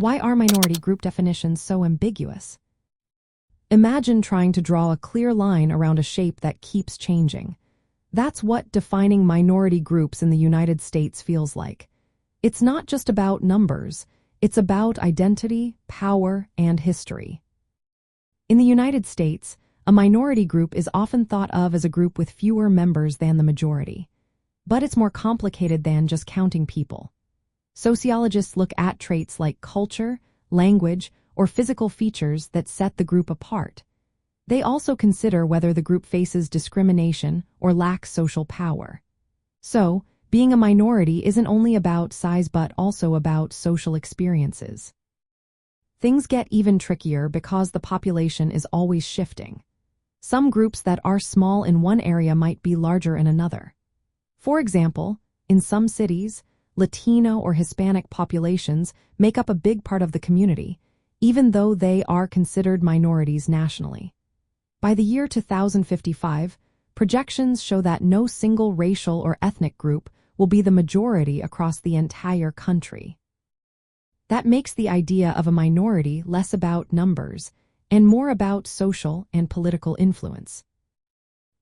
Why are minority group definitions so ambiguous? Imagine trying to draw a clear line around a shape that keeps changing. That's what defining minority groups in the United States feels like. It's not just about numbers, it's about identity, power, and history. In the United States, a minority group is often thought of as a group with fewer members than the majority. But it's more complicated than just counting people. Sociologists look at traits like culture, language, or physical features that set the group apart. They also consider whether the group faces discrimination or lacks social power. So, being a minority isn't only about size but also about social experiences. Things get even trickier because the population is always shifting. Some groups that are small in one area might be larger in another. For example, in some cities, Latino or Hispanic populations make up a big part of the community, even though they are considered minorities nationally. By the year 2055, projections show that no single racial or ethnic group will be the majority across the entire country. That makes the idea of a minority less about numbers and more about social and political influence.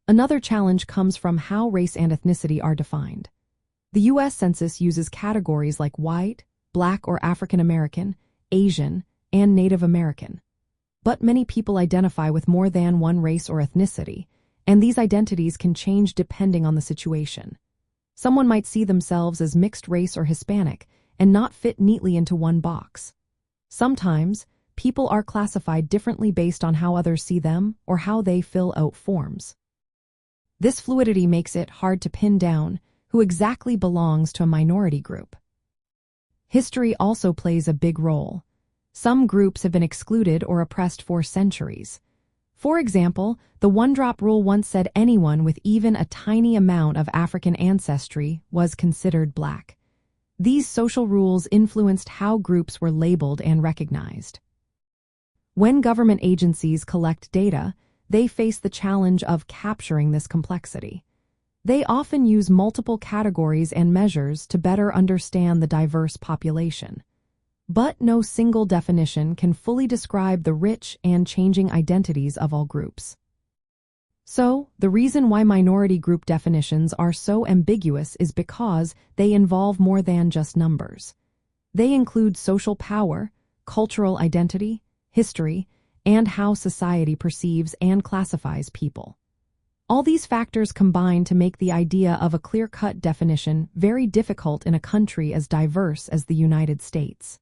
Another challenge comes from how race and ethnicity are defined. The U.S. Census uses categories like white, black or African American, Asian, and Native American. But many people identify with more than one race or ethnicity, and these identities can change depending on the situation. Someone might see themselves as mixed race or Hispanic and not fit neatly into one box. Sometimes, people are classified differently based on how others see them or how they fill out forms. This fluidity makes it hard to pin down who exactly belongs to a minority group. History also plays a big role. Some groups have been excluded or oppressed for centuries. For example, the one-drop rule once said anyone with even a tiny amount of African ancestry was considered black. These social rules influenced how groups were labeled and recognized. When government agencies collect data, they face the challenge of capturing this complexity. They often use multiple categories and measures to better understand the diverse population. But no single definition can fully describe the rich and changing identities of all groups. So, the reason why minority group definitions are so ambiguous is because they involve more than just numbers. They include social power, cultural identity, history, and how society perceives and classifies people. All these factors combine to make the idea of a clear-cut definition very difficult in a country as diverse as the United States.